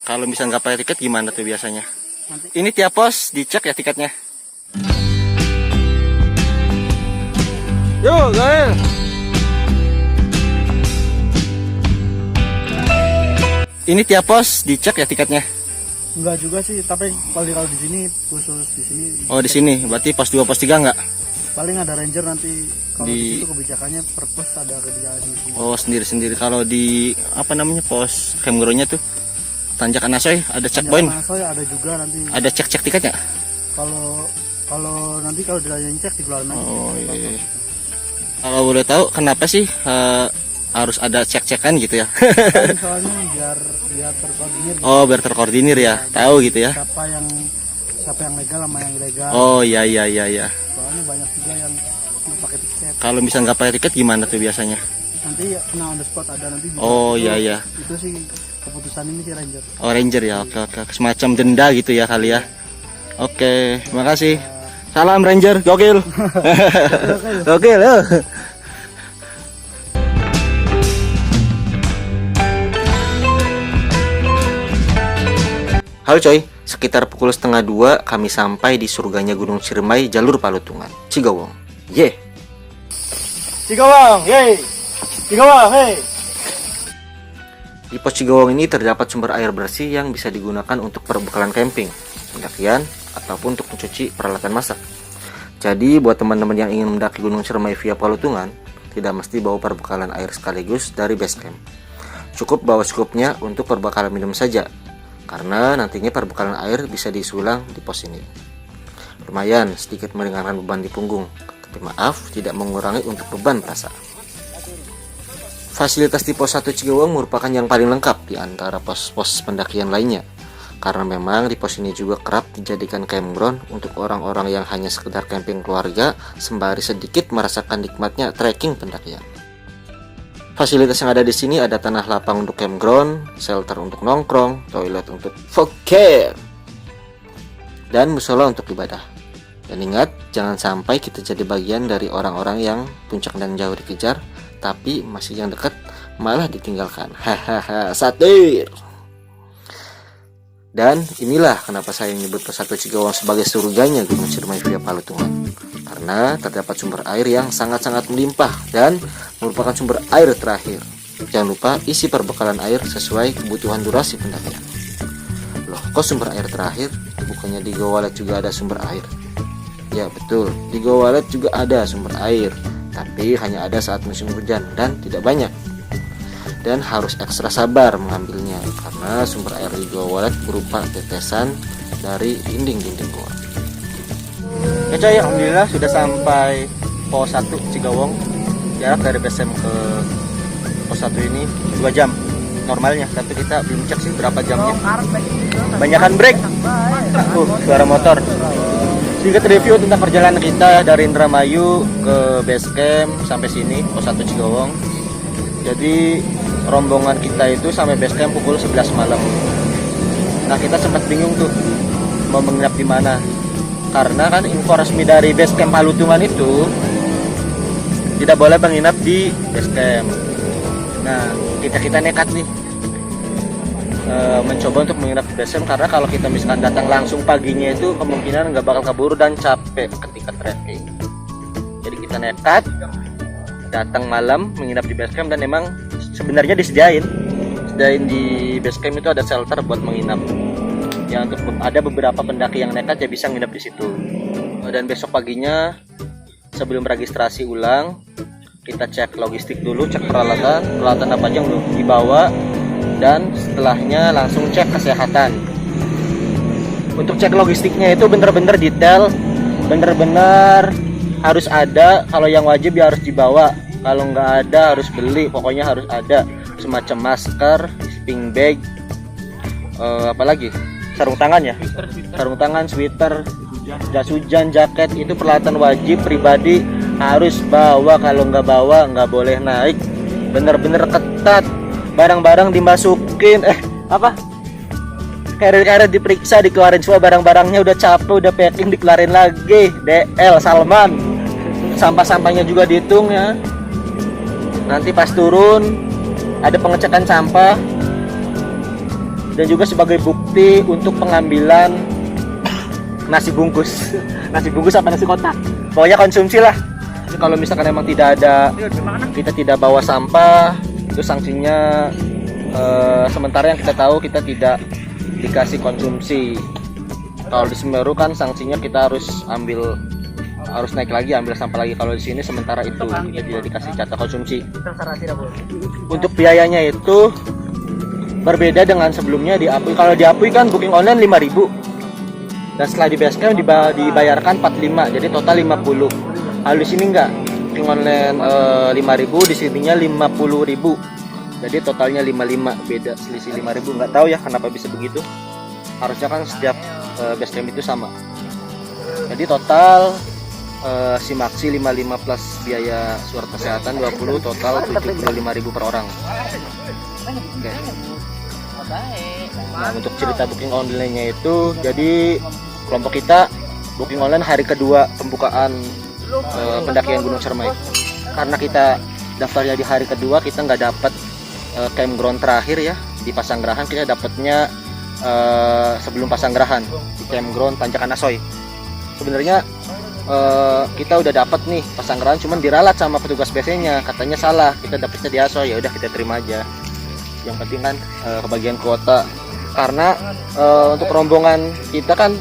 Kalau misalnya nggak pakai tiket gimana tuh biasanya? Nanti Ini tiap pos dicek ya tiketnya. Yo, Gael. Ini tiap pos dicek ya tiketnya. enggak juga sih, tapi kalau di sini khusus di sini. Oh, di sini. Berarti pos 2, pos 3 enggak? Paling ada ranger nanti kalau Di- di situ kebijakannya per pos ada kebijakan sendiri. Oh, sendiri-sendiri. Kalau di apa namanya pos campground-nya tuh Tanjakan Asoy ada checkpoint. Saya ada juga nanti. Ada cek-cek tiketnya? Kalau nanti kalau ditanya cek dikeluarin aja. Oh, iya. Kalau boleh tahu kenapa sih harus ada cek-cekan gitu ya? Soalnya biar terkoordinir. Oh, biar terkoordinir ya. Tahu gitu ya. Siapa yang legal sama yang ilegal. Oh, iya. Soalnya banyak juga yang nggak pakai tiket. Kalau misalnya nggak pakai tiket gimana tuh biasanya? Nanti kena on the spot ada nanti. Oh, iya. Itu sih keputusan ini sih ranger. Oh, ranger ya. Oke. Semacam denda gitu ya kali ya. Oke, makasih. Salam ranger, gokil. Gokil ya. Halo coy, sekitar pukul 1:30 kami sampai di surganya Gunung Ciremai jalur Palutungan, Cigawong. Cigawang, yey. Cigawang, hey. Di pos Cigawong ini terdapat sumber air bersih yang bisa digunakan untuk perbekalan camping, pendakian, ataupun untuk mencuci peralatan masak. Jadi buat teman-teman yang ingin mendaki Gunung Ciremai via Palutungan, tidak mesti bawa perbekalan air sekaligus dari base camp. Cukup bawa secukupnya untuk perbekalan minum saja, karena nantinya perbekalan air bisa disulang di pos ini. Lumayan sedikit meringankan beban di punggung, tapi maaf tidak mengurangi untuk beban perasa. Fasilitas di pos 1 Cigawang merupakan yang paling lengkap di antara pos-pos pendakian lainnya, karena memang di pos ini juga kerap dijadikan campground untuk orang-orang yang hanya sekedar camping keluarga sembari sedikit merasakan nikmatnya trekking pendakian. Fasilitas yang ada di sini ada tanah lapang untuk campground, shelter untuk nongkrong, toilet untuk foker, dan musola untuk ibadah. Dan ingat, jangan sampai kita jadi bagian dari orang-orang yang puncak dan jauh dikejar, tapi masih yang dekat malah ditinggalkan. Hahaha, satir. Dan inilah kenapa saya menyebut pos 1 Cigawang sebagai surganya Gunung Ciremai via Palutungan, karena terdapat sumber air yang sangat-sangat melimpah dan merupakan sumber air terakhir. Jangan lupa isi perbekalan air sesuai kebutuhan durasi pendakian. Loh, kok sumber air terakhir? Bukannya di Goa Walet juga ada sumber air? Ya betul, di Goa Walet juga ada sumber air, tapi hanya ada saat musim hujan dan tidak banyak. Dan harus ekstra sabar mengambilnya karena sumber air di Goa Walet berupa tetesan dari dinding-dinding goa. Ya coy, alhamdulillah sudah sampai pos 1 Cigawong. Jarak dari base camp ke pos 1 ini 2 jam normalnya, tapi kita belum cek sih berapa jamnya. Banyakan break. Suara motor. Sedikit review tentang perjalanan kita dari Indramayu ke base camp sampai sini pos 1 Cigawong. Jadi rombongan kita itu sampai base camp pukul 11 malam. Nah, kita sempat bingung tuh mau menginap di mana. Karena kan info resmi dari base camp Palutungan itu tidak boleh menginap di base camp. Nah, kita nekat nih mencoba untuk menginap di base camp, karena kalau kita misalkan datang langsung paginya itu kemungkinan nggak bakal keburu dan capek ketika trekking. Jadi kita nekat datang malam menginap di base camp, dan emang sebenarnya disediain di base camp itu ada shelter buat menginap. Ya, untuk ada beberapa pendaki yang nekat ya bisa nginep di situ. Dan besok paginya sebelum registrasi ulang kita cek logistik dulu, cek peralatan apa aja yang dibawa, dan setelahnya langsung cek kesehatan. Untuk cek logistiknya itu bener-bener detail, bener-bener harus ada. Kalau yang wajib ya harus dibawa, kalau nggak ada harus beli. Pokoknya harus ada semacam masker, sleeping bag, apalagi sarung tangan ya, sarung tangan, sweater, jas hujan, jaket, itu peralatan wajib pribadi harus bawa. Kalau nggak bawa nggak boleh naik. Bener-bener ketat. Barang-barang dimasukin carrier diperiksa, dikeluarin semua barang-barangnya. Udah capek, udah packing, dikeluarin lagi. DL Salman. Sampah-sampahnya juga dihitung ya. Nanti pas turun ada pengecekan sampah. dan juga sebagai bukti untuk pengambilan nasi bungkus. Nasi bungkus apa nasi kotak, pokoknya konsumsi lah. Jadi kalau misalkan emang tidak ada, kita tidak bawa sampah, itu sanksinya sementara yang kita tahu kita tidak dikasih konsumsi. Kalau di Semeru kan sanksinya kita harus naik lagi, ambil sampah lagi. Kalau di sini sementara itu kita tidak dikasih jatah konsumsi. Untuk biayanya itu berbeda dengan sebelumnya di Apui. Kalau di Apui kan booking online 5.000 dan setelah di base camp dibayarkan 45, jadi total 50. Kalau di sini enggak, booking online 5.000, di sininya 50.000, jadi totalnya 55, beda selisih 5.000. Nggak tahu ya kenapa bisa begitu, harusnya kan setiap base camp itu sama. Jadi total si maksi 55 plus biaya surat kesehatan 20, total 75.000 per orang. Oke. Nah, untuk cerita booking online-nya itu, jadi kelompok kita booking online hari kedua pembukaan pendakian Gunung Cermai. Karena kita daftarnya di hari kedua, kita nggak dapat campground terakhir ya di Pasanggerahan. Kita dapatnya sebelum Pasanggerahan di campground Tanjakan Asoy. Sebenarnya kita udah dapat nih Pasanggerahan, cuman diralat sama petugas BC-nya, katanya salah, kita dapetnya di Asoy. Ya udah, kita terima aja. Yang penting kan kebagian kuota. Karena untuk rombongan kita kan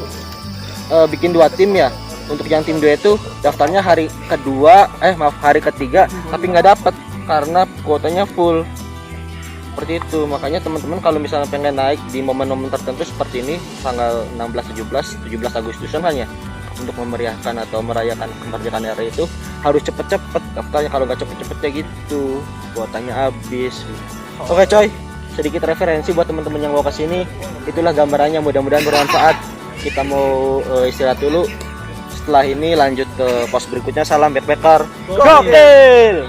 bikin 2 tim ya. Untuk yang tim 2 itu daftarnya hari ketiga, tapi nggak dapat karena kuotanya full. Seperti itu. Makanya teman-teman kalau misalnya pengen naik di momen-momen tertentu seperti ini, tanggal 16, 17 Agustusan kan ya, untuk memeriahkan atau merayakan kemerdekaan RI itu harus cepet-cepet daftarnya. Kalau nggak cepet-cepet ya gitu, kuotanya habis. Oke coy, sedikit referensi buat teman-teman yang mau ke sini. Itulah gambarannya, mudah-mudahan bermanfaat. Kita mau istirahat dulu. Setelah ini lanjut ke pos berikutnya. Salam backpacker. Gokil.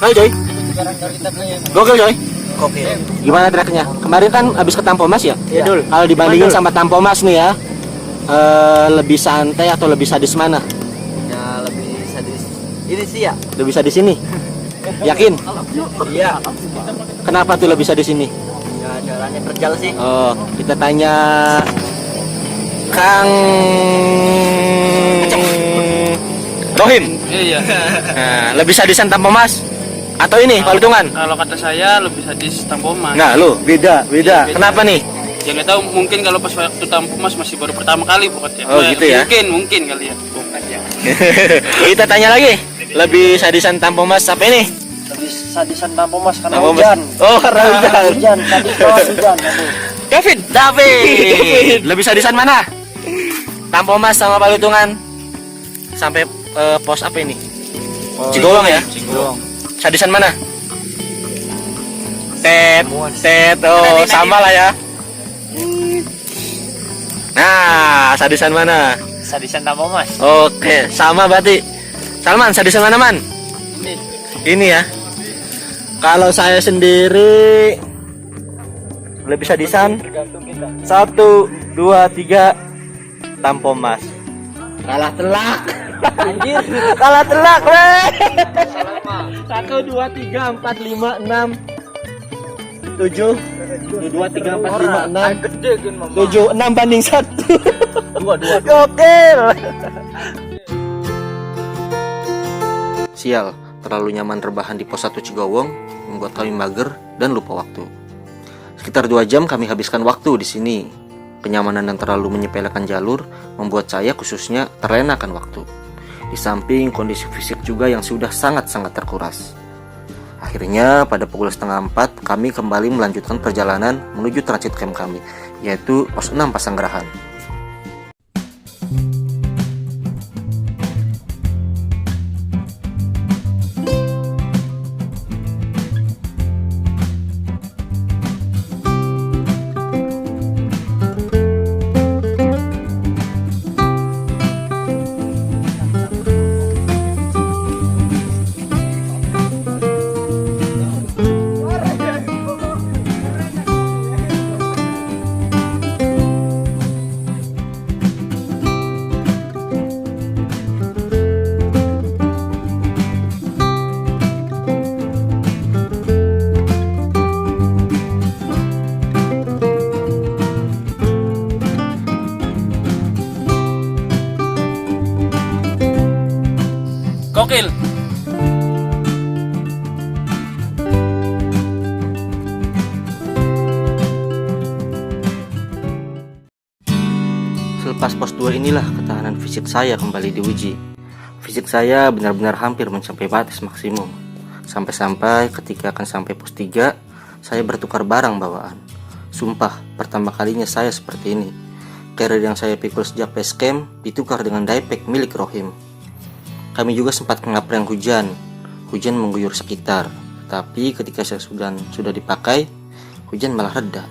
Hai coy. Gokil coy. Oke. Gimana treknya? Kemarin kan habis ke Tampomas ya? Iya. Kalau dibandingin sama Tampomas nih ya, lebih santai atau lebih sadis mana? Ya lebih sadis ini sih ya. Lebih sadis ini? Yakin? Iya. Kenapa tuh lebih sadis ini? Ya jalannya terjal sih. Oh, kita tanya Kang Rohim. Iya. Nah, lebih sadisan Tampomas atau ini Palutungan? Kalau kata saya lebih sadis Tampomas. Nah, lu beda. Beda. Kenapa nih? Ya nggak tahu, mungkin kalau pas waktu Tampomas masih baru pertama kali pokoknya. Oh, gitu ya? Mungkin kali ya. Bukan ya. Kita tanya lagi. Lebih sadisan Tampomas apa ini? Lebih sadisan Tampomas karena Tampomas. hujan. Oh, karena hujan. Hujan, sadis banget hujan. David. Lebih sadisan mana? Tampomas sama Palutungan. Sampai pos apa ini? Cigowong ya? Cigowong. Sadisan mana? Tet. Oh, sama lah ya. Nah, sadisan mana? Sadisan Tampomas. Oke, sama berarti. Salman, sadisan mana, Man? Ini ya. Kalau saya sendiri lebih sadisan 1, 2, 3 Tampomas. Kalah telak. Anjir, kalah telak, weh. 1, 2, 3, 4, 5, 6 7 2, 3, 4, 5, 6 7, 6 banding 1. 2. Gokil. Sial, terlalu nyaman rebahan di pos 1 Cigowong membuat kami mager dan lupa waktu. Sekitar 2 jam kami habiskan waktu di sini. Kenyamanan dan terlalu menyepelekan jalur membuat saya khususnya terlenakan waktu. Di samping kondisi fisik juga yang sudah sangat-sangat terkuras. Akhirnya pada pukul 3:30 kami kembali melanjutkan perjalanan menuju transit camp kami, yaitu pos 6 Pasanggerahan. lepas pos 2 inilah ketahanan fisik saya kembali diuji. Fisik saya benar-benar hampir mencapai batas maksimum. Sampai-sampai ketika akan sampai pos 3, saya bertukar barang bawaan. Sumpah, pertama kalinya saya seperti ini. Carrier yang saya pikul sejak base camp ditukar dengan diepack milik Rohim. Kami juga sempat kena prank hujan. Hujan mengguyur sekitar. Tapi ketika jas hujan sudah dipakai, hujan malah reda.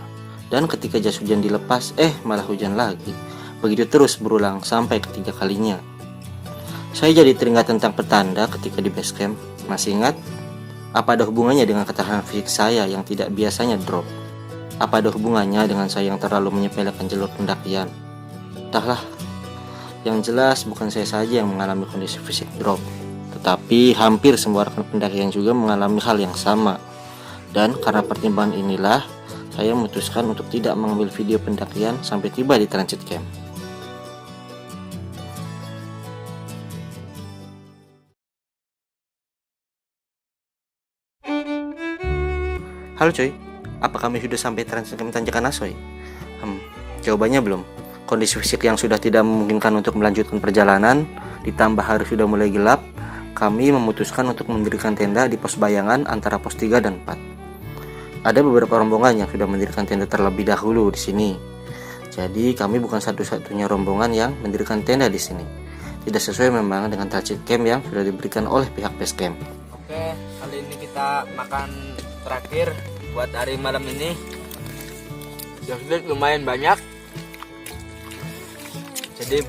Dan ketika jas hujan dilepas, malah hujan lagi. Begitu terus berulang sampai ketiga kalinya. Saya jadi teringat tentang petanda ketika di base camp. Masih ingat? Apa ada hubungannya dengan ketahanan fisik saya yang tidak biasanya drop? Apa ada hubungannya dengan saya yang terlalu menyepelekan jalur pendakian? Entahlah. Yang jelas bukan saya saja yang mengalami kondisi fisik drop, tetapi hampir semua rekan pendakian juga mengalami hal yang sama. Dan karena pertimbangan inilah, saya memutuskan untuk tidak mengambil video pendakian sampai tiba di transit camp. Halo coy, apa kami sudah sampai transit camp Tanjakan Asoy? Jawabannya belum. Kondisi fisik yang sudah tidak memungkinkan untuk melanjutkan perjalanan, ditambah hari sudah mulai gelap, kami memutuskan untuk mendirikan tenda di pos bayangan antara pos 3 dan 4. Ada beberapa rombongan yang sudah mendirikan tenda terlebih dahulu di sini. Jadi kami bukan satu-satunya rombongan yang mendirikan tenda di sini. Tidak sesuai memang dengan transit camp yang sudah diberikan oleh pihak base camp. Oke, kali ini kita makan terakhir buat hari malam ini. Joslit lumayan banyak, jadi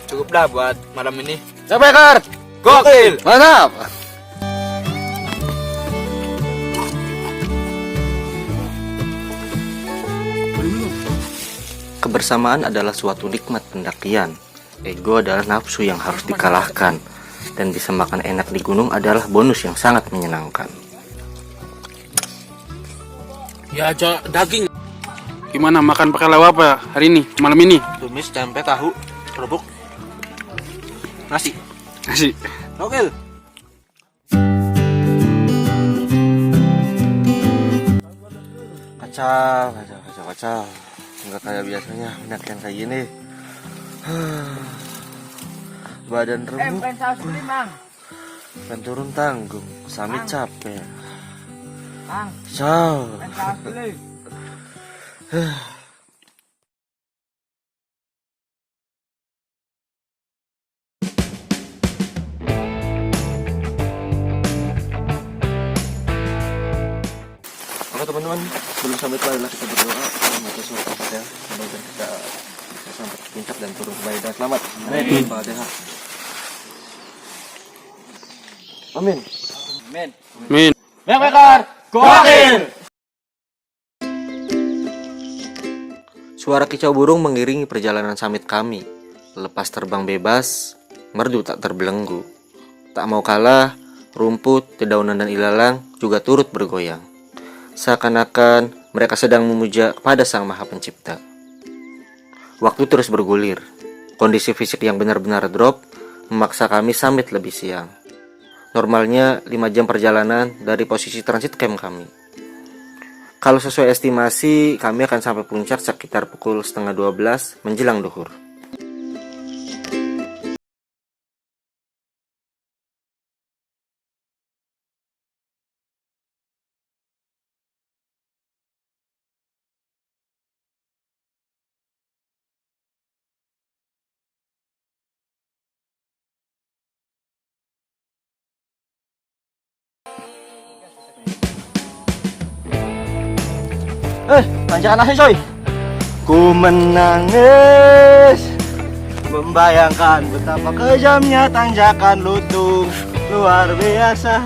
cukuplah buat malam ini. Cepekar, Gokil! mantap. Kebersamaan adalah suatu nikmat pendakian. Ego adalah nafsu yang harus dikalahkan. Dan bisa makan enak di gunung adalah bonus yang sangat menyenangkan. Ya aja daging. Gimana makan pakai lauk apa hari ini, malam ini? Tumis, tempe, tahu, kerupuk, nasi. Nasi. Gokil! Kacau. Enggak kayak biasanya pendakian kayak gini. Badan remuk dan turun tanggung. Samit capek. Kacau. Oke teman-teman, sebelum sampai marilah kita berdoa membaca surat Al-Fatihah. Semoga kita bisa sampai ke puncak dan turun kembali dengan selamat. Amin. Al-Fatihah. Amin. Men. Min. Cepekar! Gokil! Suara kicau burung mengiringi perjalanan summit kami. Lepas terbang bebas, merdu tak terbelenggu. Tak mau kalah, rumput, dedaunan dan ilalang juga turut bergoyang. Seakan-akan mereka sedang memuja kepada Sang Maha Pencipta. Waktu terus bergulir. Kondisi fisik yang benar-benar drop memaksa kami summit lebih siang. Normalnya 5 jam perjalanan dari posisi transit camp kami. Kalau sesuai estimasi, kami akan sampai puncak sekitar pukul 11:30 menjelang duhur. Tanjakan Asoy coy. Ku menangis membayangkan betapa kejamnya tanjakan Lutung. Luar biasa.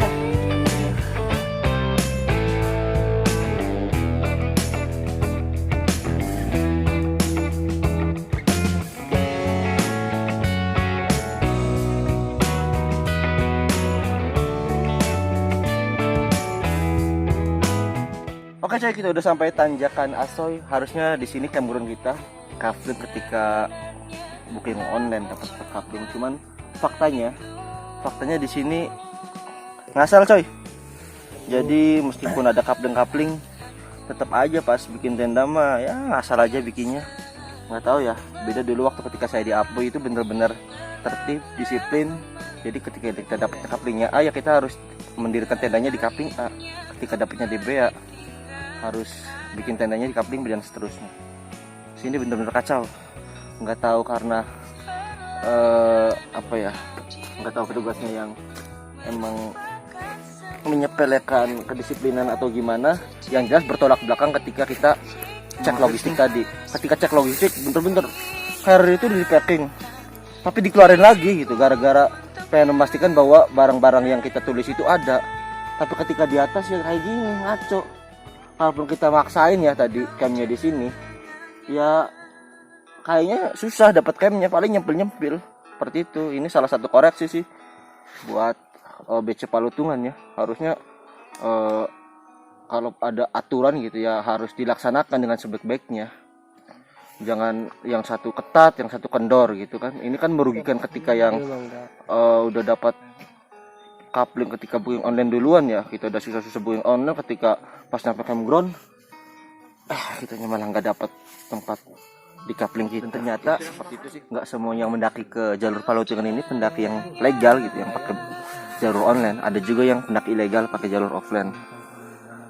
Oke coy, kita udah sampai Tanjakan Asoy. Harusnya di sini camp kita kafling ketika booking online dapat kafling. Cuman faktanya di sini ngasal coy. Jadi meskipun ada kapling tetap aja pas bikin tenda mah ya ngasal aja bikinnya. nggak tahu ya, beda dulu waktu ketika saya di Apoy itu bener-bener tertib, disiplin. Jadi ketika kita dapat kaplingnya A ya kita harus mendirikan tendanya di kapling A. Ketika dapatnya di B ya harus bikin tendanya di kapling B dan seterusnya. Sini bener-bener kacau. Nggak tahu karena apa ya, nggak tahu petugasnya yang emang menyepelekan kedisiplinan atau gimana. Yang jelas bertolak belakang ketika kita cek logistik tadi. Ketika cek logistik bener-bener carrier itu di packing tapi dikeluarin lagi gitu, gara-gara pengen memastikan bahwa barang-barang yang kita tulis itu ada. Tapi ketika di atas ya kayak gini, ngaco. Walaupun kita maksain ya tadi camnya di sini, ya kayaknya susah dapat camnya, paling nyempil-nyempil seperti itu. Ini salah satu koreksi sih buat BC Palutungan ya. Harusnya kalau ada aturan gitu ya harus dilaksanakan dengan sebaik-baiknya. Jangan yang satu ketat, yang satu kendor gitu kan. Ini kan merugikan ketika yang udah dapat coupling ketika booking online duluan ya. Kita udah susah-susah booking online, ketika pas nyampe campground kitanya malah nggak dapat tempat di coupling kita. Ternyata seperti itu sih. Nggak semua yang mendaki ke jalur Palutungan ini pendaki yang legal gitu, yang pakai jalur online. Ada juga yang pendaki ilegal pakai jalur offline.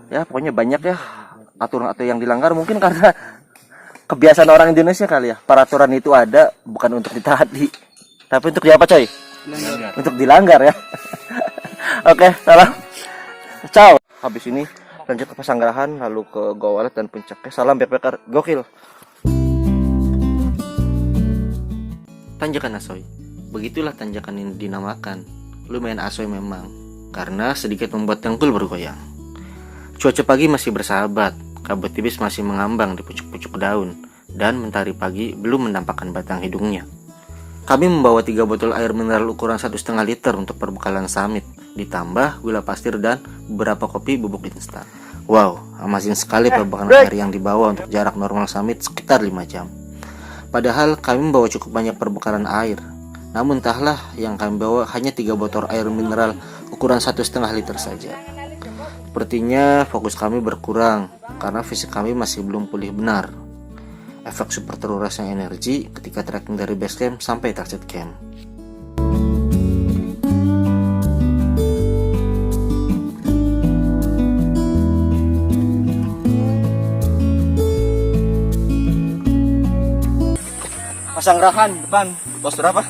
Ya pokoknya banyak ya aturan atau yang dilanggar, mungkin karena kebiasaan orang Indonesia kali ya. Peraturan itu ada bukan untuk ditaati, tapi untuk diapa coy? Untuk dilanggar ya. Oke, salam. Ciao. Habis ini lanjut ke Pasanggerahan, lalu ke Goa Walet dan puncaknya. Salam backpacker gokil. Tanjakan Asoy. Begitulah tanjakan ini dinamakan. Lumayan asoy memang, karena sedikit membuat dengkul bergoyang. Cuaca pagi masih bersahabat, kabut tipis masih mengambang di pucuk-pucuk daun, dan mentari pagi belum menampakkan batang hidungnya. Kami membawa 3 botol air mineral ukuran 1,5 liter untuk perbekalan summit, ditambah gula pasir dan beberapa kopi bubuk instan. Wow, amazing sekali perbekalan air yang dibawa untuk jarak normal summit sekitar 5 jam. Padahal kami membawa cukup banyak perbekalan air. Namun entahlah, yang kami bawa hanya 3 botol air mineral ukuran 1,5 liter saja. Sepertinya fokus kami berkurang karena fisik kami masih belum pulih benar. Efek super terurasnya energi ketika trekking dari base camp sampai target camp. Pasanggerahan depan. Pos berapa?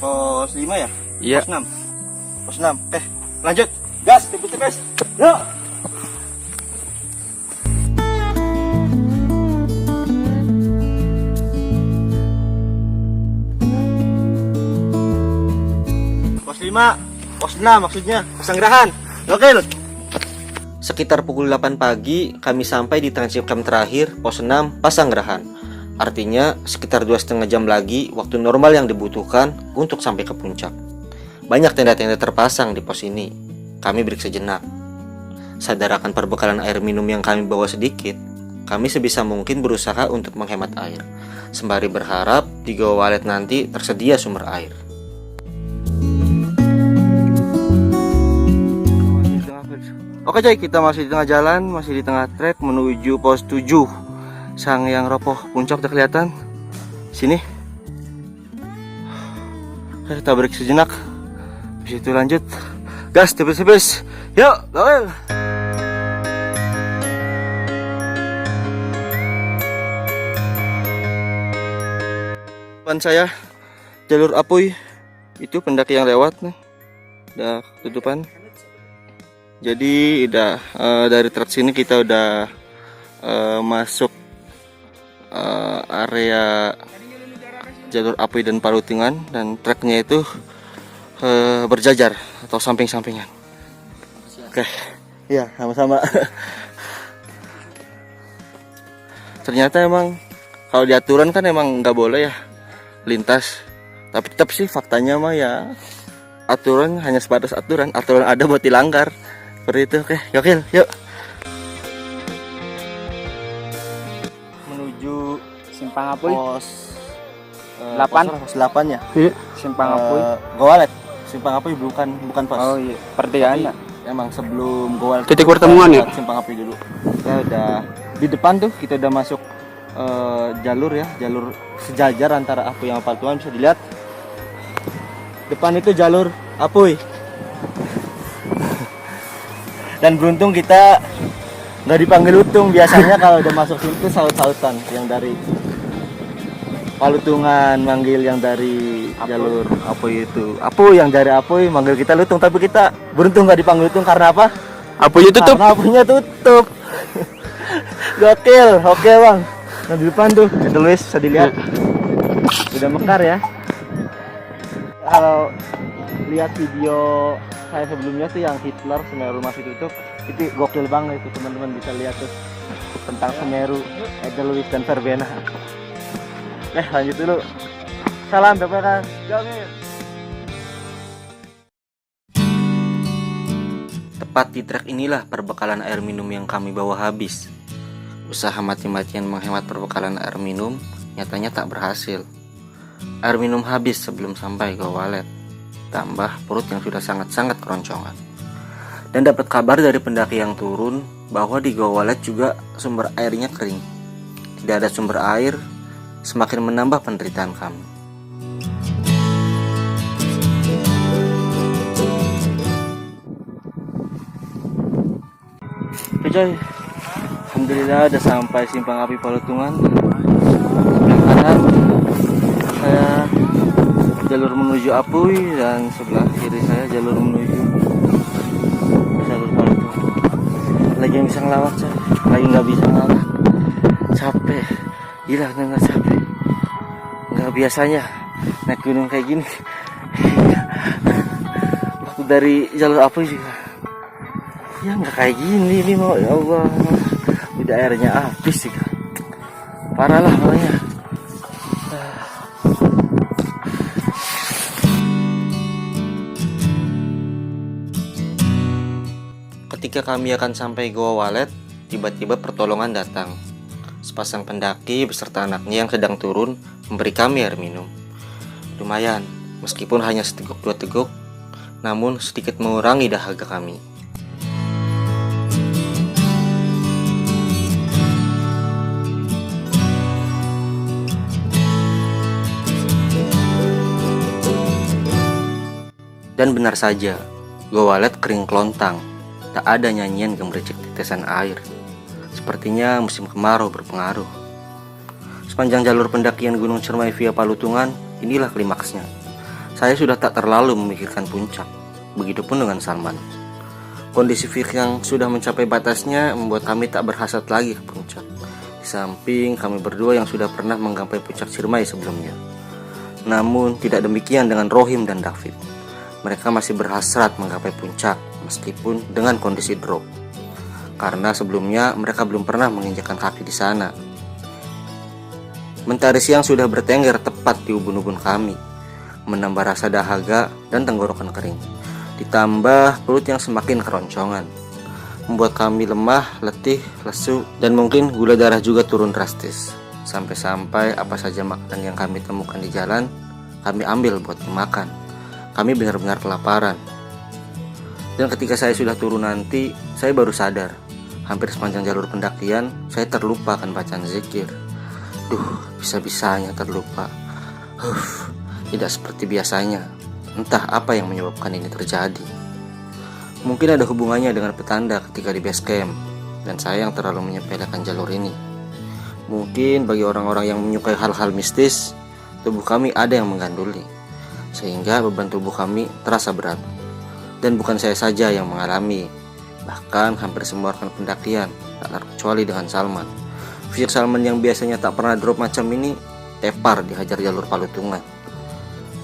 Pos 5 ya? Iya. Pos 6. Pos 6. Lanjut. Gas, tipis-tipis. Yuk. Pos 5, pos 6 maksudnya. Pasanggerahan. Gokil. Sekitar pukul 8 pagi kami sampai di transit camp terakhir pos 6 Pasanggerahan. Artinya sekitar 2,5 jam lagi waktu normal yang dibutuhkan untuk sampai ke puncak. Banyak tenda-tenda terpasang di pos ini. Kami break sejenak. Sadar akan perbekalan air minum yang kami bawa sedikit, kami sebisa mungkin berusaha untuk menghemat air, sembari berharap di Goa Walet nanti tersedia sumber air. Oke coy, kita masih di tengah jalan, masih di tengah trek menuju pos 7 Sangyang Ropoh. Puncak udah kelihatan. Sini. Oke, kita break sejenak. Habis itu lanjut. Gas, tipis-tipis. Yuk, gawel. Depan saya jalur Apoy. Itu pendaki yang lewat nih. Udah tutupan. Jadi udah dari trek sini kita udah masuk area jalur Apoy dan Palutungan, dan treknya itu berjajar atau samping-sampingan. Oke, ya sama-sama. Ternyata emang kalau di aturan kan emang nggak boleh ya lintas, tapi tetap sih faktanya mah ya aturan hanya sebatas aturan ada buat dilanggar seperti itu. Oke, gokil, yuk. Menuju Simpang Apoy. pos 8. pos 8 ya. Iya. Simpang Apoy. Goa Walet. Simpang Apoy bukan pos. Oh iya, pertigaan. Emang sebelum Goa Walet Titik pertemuan ya? Simpang Apoy dulu. Ya udah di depan tuh kita udah masuk jalur ya, jalur sejajar antara Apuy sama Palutungan. Bisa dilihat depan itu jalur Apuy. Dan beruntung kita nggak dipanggil Utung. Biasanya kalau udah masuk situ saut-sautan, yang dari Palutungan manggil yang dari jalur Apuy itu Apuy, yang dari Apuy manggil kita Lutung. Tapi kita beruntung nggak dipanggil Lutung karena apa? Apuy tutup. Karena Apuy-nya tutup. Gokil, oke bang. Nah di depan tuh, itu Luis bisa dilihat. Udah mekar ya. Kalau lihat video saya sebelumnya tuh yang Hitler Semeru masih tutup, itu gokil banget itu, teman-teman bisa lihat tuh tentang Semeru, Edelweiss dan Verbena. Lanjut dulu. Salam PPK. Jamil. Tepat di trek inilah perbekalan air minum yang kami bawa habis. Usaha mati-matian menghemat perbekalan air minum nyatanya tak berhasil. Air minum habis sebelum sampai Goa Walet. Tambah perut yang sudah sangat-sangat keroncongan. Dan dapat kabar dari pendaki yang turun bahwa di Goa Walet juga sumber airnya kering. Tidak ada sumber air, semakin menambah penderitaan kami. Oke coy, alhamdulillah udah sampai simpang api Palutungan. Sebelah kanan saya jalur menuju Apuy, dan sebelah kiri saya jalur menuju jalur Palutungan. Lagi yang bisa ngelawak coy, lagi nggak bisa ngelawak. Capek, gila nggak capek. Nggak biasanya naik gunung kayak gini. Waktu dari jalur Apuy juga ya nggak kayak gini nih, mau ya Allah, udah airnya habis sih, parah lah pokoknya. Ketika kami akan sampai Goa Walet, tiba-tiba pertolongan datang. Sepasang pendaki beserta anaknya yang sedang turun memberi kami air minum. Lumayan, meskipun hanya seteguk dua teguk, namun sedikit mengurangi dahaga kami. Dan benar saja, Goa Walet kering kelontang. Tak ada nyanyian gemericik tetesan air. Sepertinya musim kemarau berpengaruh. Sepanjang jalur pendakian Gunung Ciremai via Palutungan, inilah klimaksnya. Saya sudah tak terlalu memikirkan puncak. Begitupun dengan Salman. Kondisi fisik yang sudah mencapai batasnya membuat kami tak berhasrat lagi ke puncak. Di samping kami berdua yang sudah pernah menggapai puncak Ciremai sebelumnya. Namun tidak demikian dengan Rohim dan David. Mereka masih berhasrat menggapai puncak meskipun dengan kondisi drop. Karena sebelumnya mereka belum pernah menginjakkan kaki di sana. Mentari siang sudah bertengger tepat di ubun-ubun kami, menambah rasa dahaga dan tenggorokan kering. Ditambah perut yang semakin keroncongan, membuat kami lemah, letih, lesu, dan mungkin gula darah juga turun drastis. Sampai-sampai apa saja makanan yang kami temukan di jalan, kami ambil buat dimakan. Kami benar-benar kelaparan. Dan ketika saya sudah turun nanti, saya baru sadar, hampir sepanjang jalur pendakian, saya terlupa akan bacaan zikir. Bisa-bisanya terlupa. Tidak seperti biasanya. Entah apa yang menyebabkan ini terjadi. Mungkin ada hubungannya dengan petanda ketika di base camp, dan saya yang terlalu menyepelekan jalur ini. Mungkin bagi orang-orang yang menyukai hal-hal mistis, tubuh kami ada yang mengganduli, sehingga beban tubuh kami terasa berat. Dan bukan saya saja yang mengalami, bahkan hampir semua rekan pendakian, tak terkecuali dengan Salman. Fisik Salman yang biasanya tak pernah drop macam ini, tepar dihajar jalur Palutungan.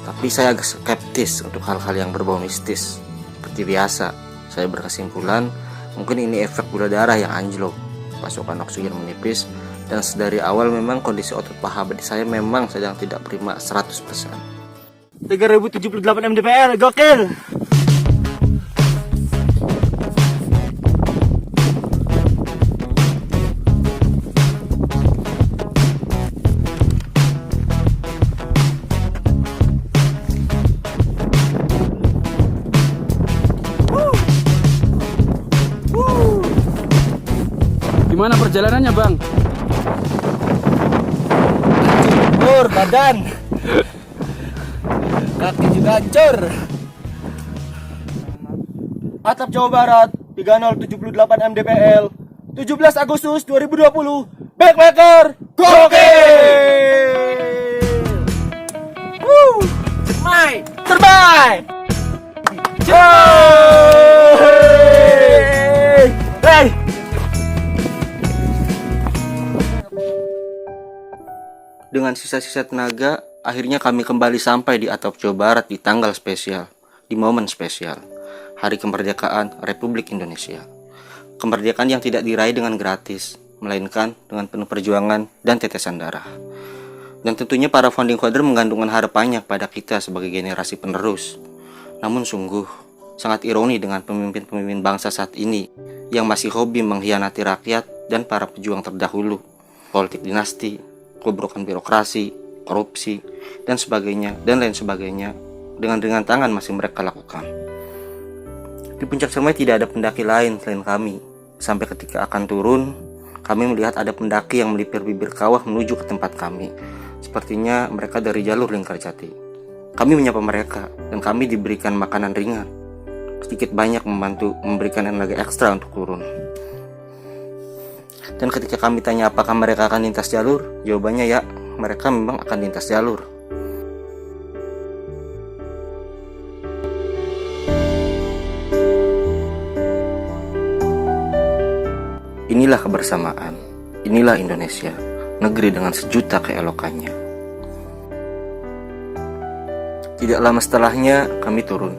Tapi saya agak skeptis untuk hal-hal yang berbau mistis. Seperti biasa, saya berkesimpulan mungkin ini efek gula darah yang anjlok, pasokan oksigen menipis, dan sedari awal memang kondisi otot paha badi saya memang sedang tidak prima 100%. 3078 mdpl, gokil. Gimana perjalanannya, Bang? Hancur badan. Kaki juga hancur. Atap Jawa Barat 3078 MDPL 17 Agustus 2020. Backpacker gokil. Terbaik. Hey. Dengan sisa-sisa tenaga, akhirnya kami kembali sampai di Atap Jawa Barat di tanggal spesial, di momen spesial, Hari Kemerdekaan Republik Indonesia. Kemerdekaan yang tidak diraih dengan gratis, melainkan dengan penuh perjuangan dan tetesan darah. Dan tentunya para founding father menggantungkan harapannya pada kita sebagai generasi penerus. Namun sungguh, sangat ironi dengan pemimpin-pemimpin bangsa saat ini yang masih hobi mengkhianati rakyat dan para pejuang terdahulu. Politik dinasti, kebrokan birokrasi, korupsi, dan sebagainya, dan lain sebagainya dengan ringan tangan masih mereka lakukan. Di puncak Ciremai tidak ada pendaki lain selain kami. Sampai ketika akan turun, kami melihat ada pendaki yang melipir bibir kawah menuju ke tempat kami. Sepertinya mereka dari jalur Lingkarjati. Kami menyapa mereka dan kami diberikan makanan ringan. Sedikit banyak membantu memberikan energi ekstra untuk turun. Dan ketika kami tanya apakah mereka akan lintas jalur, jawabannya ya, mereka memang akan lintas jalur. Inilah kebersamaan, inilah Indonesia, negeri dengan sejuta keelokannya. Tidak lama setelahnya kami turun.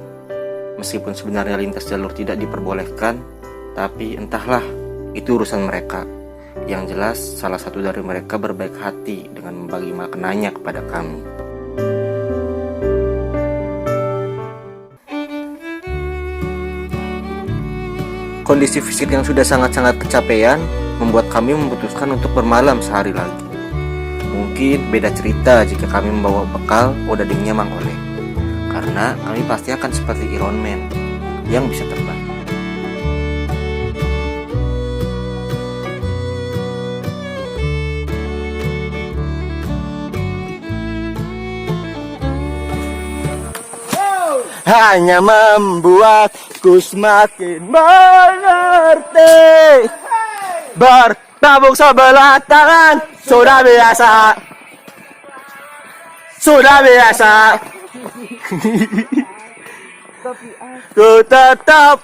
Meskipun sebenarnya lintas jalur tidak diperbolehkan, tapi entahlah, itu urusan mereka. Yang jelas, salah satu dari mereka berbaik hati dengan membagi makanannya kepada kami. Kondisi fisik yang sudah sangat-sangat kecapean membuat kami memutuskan untuk bermalam sehari lagi. Mungkin beda cerita jika kami membawa bekal odadingnya Mang Oleh. Karena kami pasti akan seperti Iron Man yang bisa terbang. Hanya membuatku semakin mengerti. Bertabung sebelah tangan sudah biasa. Sudah biasa. Ku tetap